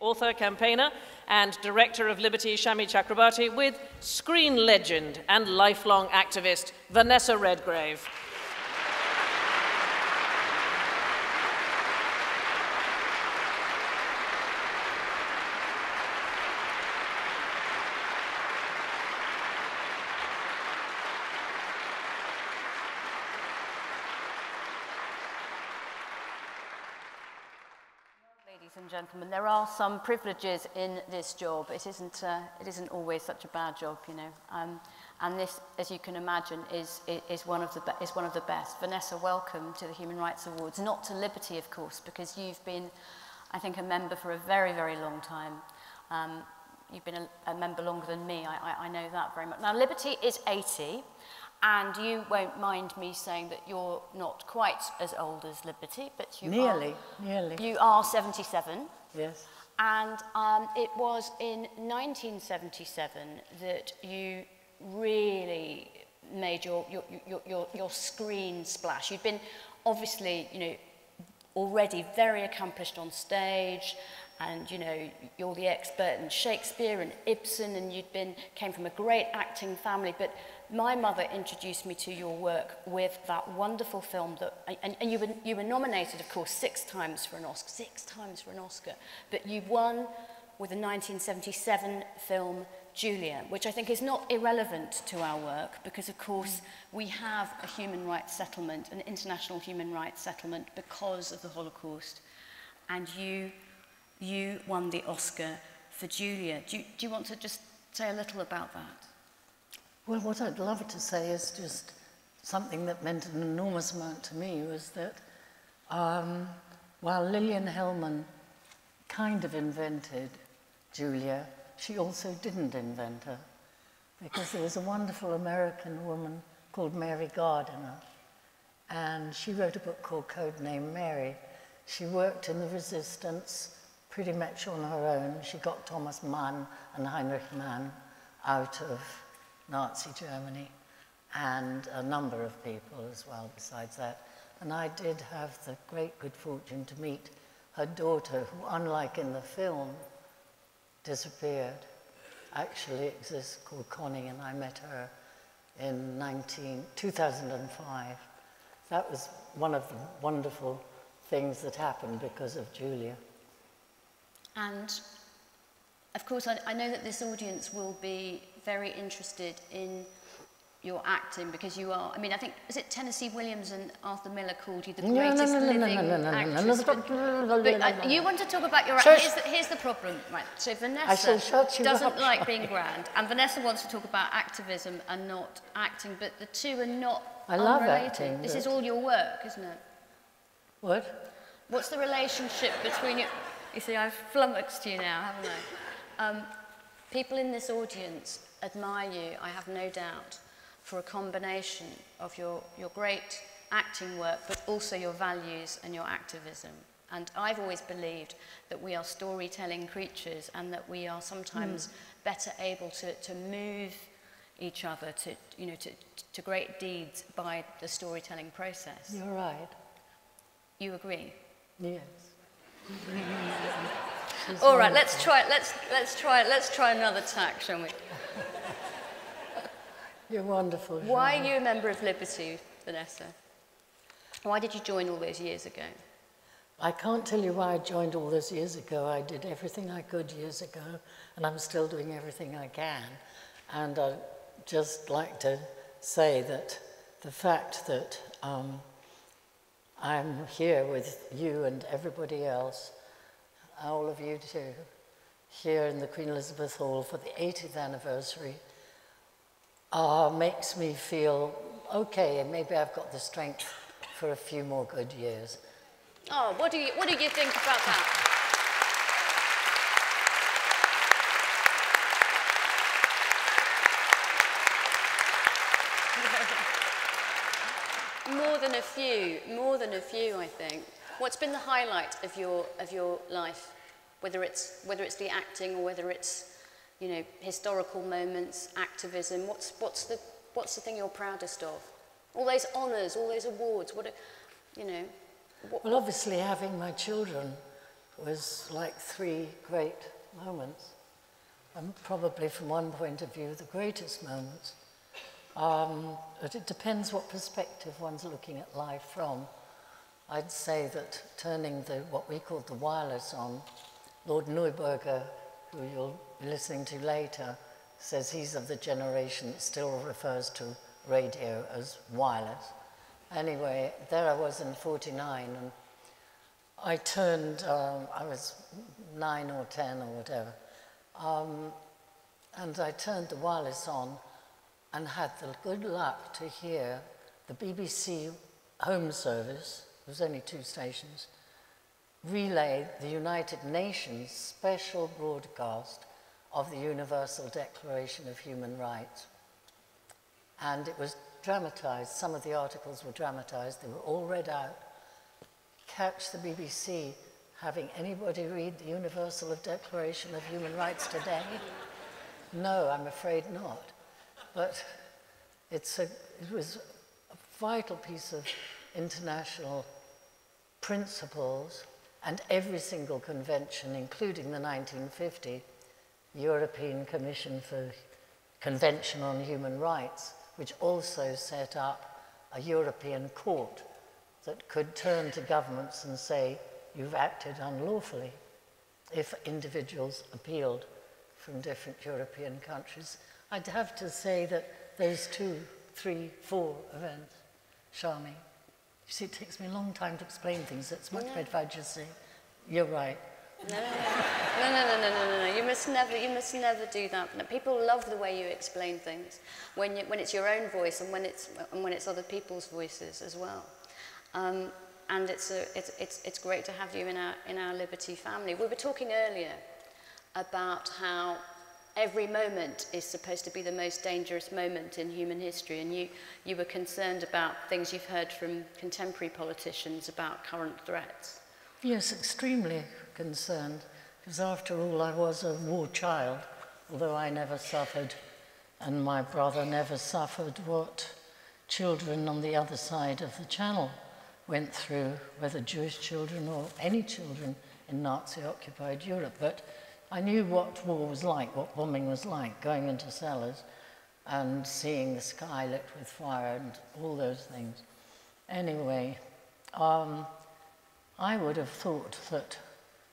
Author, campaigner, and director of Liberty Shami Chakrabarti with screen legend and lifelong activist Vanessa Redgrave. Ladies and gentlemen, there are some privileges in this job. It isn't always such a bad job, you know. And this, as you can imagine, is one of the best. Vanessa, welcome to the Human Rights Awards. Not to Liberty, of course, because you've been, I think, a member for a very, very long time. You've been a member longer than me. I know that very much. Now, Liberty is 80. And you won't mind me saying that you're not quite as old as Liberty, but you Nearly. You are 77. Yes. And it was in 1977 that you really made your screen splash. You'd been obviously, you know, already very accomplished on stage, and you know, you're the expert in Shakespeare and Ibsen, and came from a great acting family. But my mother introduced me to your work with that wonderful film that, and you were nominated, of course, 6 times for an Oscar, 6 times for an Oscar, but you won with the 1977 film Julia, which I think is not irrelevant to our work, because of course we have a human rights settlement, an international human rights settlement, because of the Holocaust, and you won the Oscar for Julia. Do you want to just say a little about that? Well, what I'd love to say is just something that meant an enormous amount to me was that while Lillian Hellman kind of invented Julia, she also didn't invent her, because there was a wonderful American woman called Mary Gardiner, and she wrote a book called Codename Mary. She worked in the resistance pretty much on her own. She got Thomas Mann and Heinrich Mann out of Nazi Germany, and a number of people as well besides that. And I did have the great good fortune to meet her daughter, who, unlike in the film, disappeared, actually exists, called Connie, and I met her in 2005. That was one of the wonderful things that happened because of Julia. And of course, I know that this audience will be very interested in your acting, because you are, I mean, I think, is it Tennessee Williams and Arthur Miller called you the greatest living actress? But you want to talk about your acting. Here's the problem, right? So Vanessa doesn't like being grand, and Vanessa wants to talk about activism and not acting, but the two are not unrelated. Love acting. This is all your work, isn't it? What? What's the relationship between you? You see, I've flummoxed you now, haven't I? People in this audience admire you, I have no doubt, for a combination of your great acting work, but also your values and your activism. And I've always believed that we are storytelling creatures, and that we are sometimes better able to move each other to great deeds by the storytelling process. You're right. You agree? Yes. All right, let's try another tack, shall we? You're wonderful. Why are you a member of Liberty, Vanessa? Why did you join all those years ago? I can't tell you why I joined all those years ago. I did everything I could years ago, and I'm still doing everything I can. And I'd just like to say that the fact that I'm here with you and everybody else, all of you too, here in the Queen Elizabeth Hall for the 80th anniversary, makes me feel okay, and maybe I've got the strength for a few more good years. Oh, what do you think about that? More than a few, I think. What's been the highlight of your life? Whether it's the acting, or whether it's, you know, historical moments, activism. What's the thing you're proudest of? All those honours, all those awards. Well, obviously having my children was like three great moments, and probably from one point of view, the greatest moments. But it depends what perspective one's looking at life from. I'd say that turning what we call the wireless on, Lord Neuberger, who you'll be listening to later, says he's of the generation that still refers to radio as wireless. Anyway, there I was in 49, and I turned, I was 9 or 10 or whatever, and I turned the wireless on and had the good luck to hear the BBC Home Service, there was only 2 stations, relay the United Nations special broadcast of the Universal Declaration of Human Rights. And it was dramatized, some of the articles were dramatized, they were all read out. Catch the BBC having anybody read the Universal Declaration of Human Rights today? No, I'm afraid not. But it was a vital piece of international principles, and every single convention, including the 1950 European Commission for Convention on Human Rights, which also set up a European court that could turn to governments and say, you've acted unlawfully, if individuals appealed from different European countries. I'd have to say that those 2, 3, 4 events, Shami. You see, it takes me a long time to explain things. It's much better if I just say, you're right. No. You must never do that. People love the way you explain things when it's your own voice and when it's other people's voices as well. And it's great to have you in our Liberty family. We were talking earlier about how every moment is supposed to be the most dangerous moment in human history, and you were concerned about things you've heard from contemporary politicians about current threats. Yes, extremely concerned, because after all I was a war child, although I never suffered, and my brother never suffered what children on the other side of the channel went through, whether Jewish children or any children in Nazi-occupied Europe. But I knew what war was like, what bombing was like, going into cellars and seeing the sky lit with fire and all those things. Anyway, I would have thought that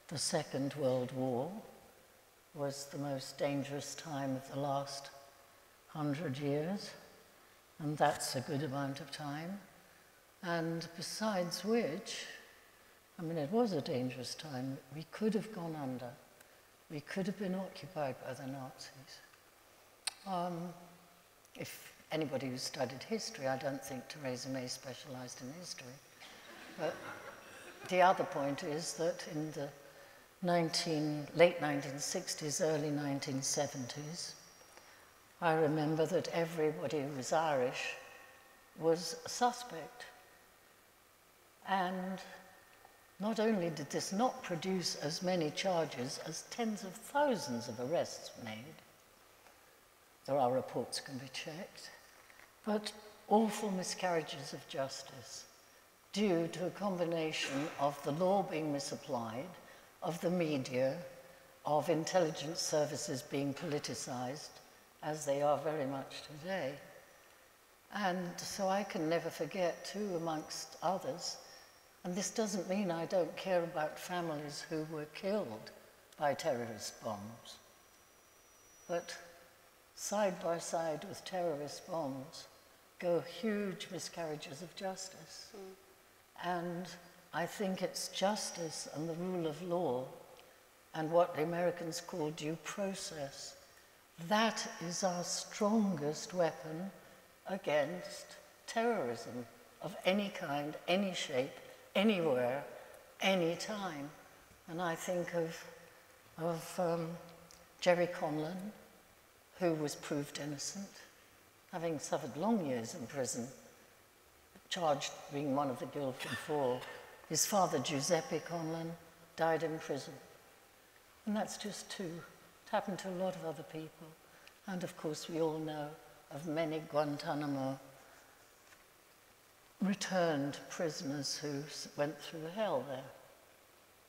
the Second World War was the most dangerous time of the last 100 years, and that's a good amount of time. And besides which, I mean, it was a dangerous time. We could have gone under. We could have been occupied by the Nazis. If anybody who studied history, I don't think Theresa May specialised in history. But the other point is that in the late 1960s, early 1970s, I remember that everybody who was Irish was a suspect. And not only did this not produce as many charges as tens of thousands of arrests made, there are reports can be checked, but awful miscarriages of justice due to a combination of the law being misapplied, of the media, of intelligence services being politicized, as they are very much today. And so I can never forget, too, amongst others, and this doesn't mean I don't care about families who were killed by terrorist bombs, but side by side with terrorist bombs go huge miscarriages of justice. And I think it's justice and the rule of law and what the Americans call due process. That is our strongest weapon against terrorism of any kind, any shape, anywhere, any time. And I think of Jerry Conlon, who was proved innocent, having suffered long years in prison, charged being one of the Guildford Four. His father, Giuseppe Conlon, died in prison. And that's just 2. It happened to a lot of other people. And of course, we all know of many Guantanamo returned prisoners who went through hell there.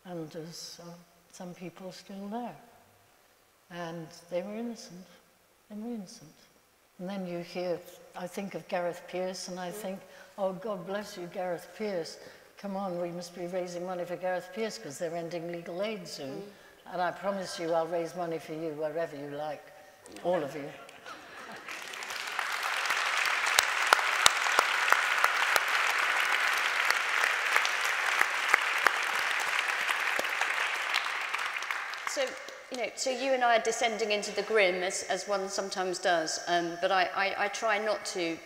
and there's some people still there. And they were innocent. They were innocent. And then you hear, I think of Gareth Peirce, and I think, oh, God bless you, Gareth Peirce. Come on, we must be raising money for Gareth Peirce because they're ending legal aid soon. And I promise you I'll raise money for you wherever you like, all of you. So, so you and I are descending into the grim, as one sometimes does, but I try not to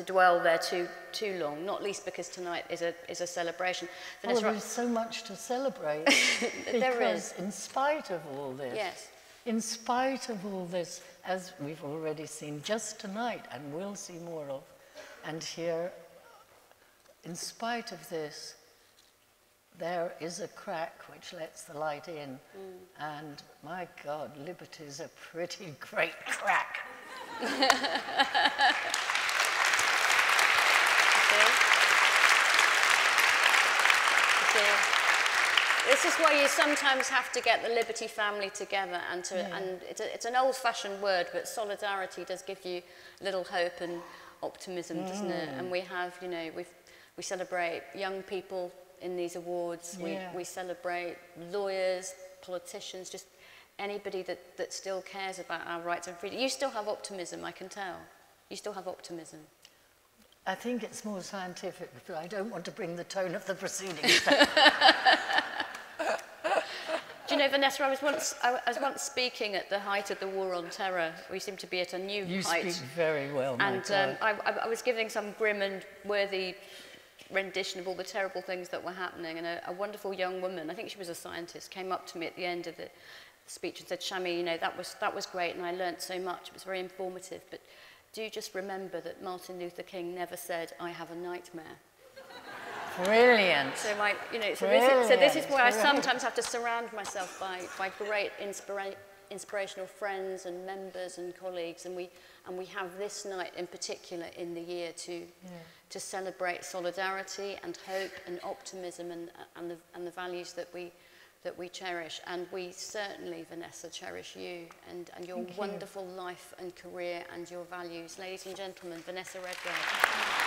dwell there too long, not least because tonight is a celebration. Vanessa, there's so much to celebrate. There is. In spite of all this, yes. In spite of all this, as we've already seen just tonight, and will see more of, and here, in spite of this, there is a crack which lets the light in, and my God, liberty's a pretty great crack. This is why you sometimes have to get the Liberty family together, and it's an old-fashioned word, but solidarity does give you a little hope and optimism, doesn't it? And we have, we celebrate young people in these awards. We celebrate lawyers, politicians, just anybody that still cares about our rights and freedom. You still have optimism, I can tell. You still have optimism. I think it's more scientific, but I don't want to bring the tone of the proceedings down. Do you know, Vanessa, I was once speaking at the height of the War on Terror. We seem to be at a new height. You speak very well, my And I was giving some grim and worthy rendition of all the terrible things that were happening, and a wonderful young woman, I think she was a scientist, came up to me at the end of the speech and said, Shami, that was great and I learnt so much, it was very informative, but do just remember that Martin Luther King never said, I have a nightmare. Brilliant. So this is why I sometimes have to surround myself by great inspirational friends and members and colleagues, and we have this night in particular in the year to celebrate solidarity and hope and optimism and the values that we cherish. And we certainly, Vanessa, cherish you and your wonderful life and career and your values. Ladies and gentlemen, Vanessa Redgrave.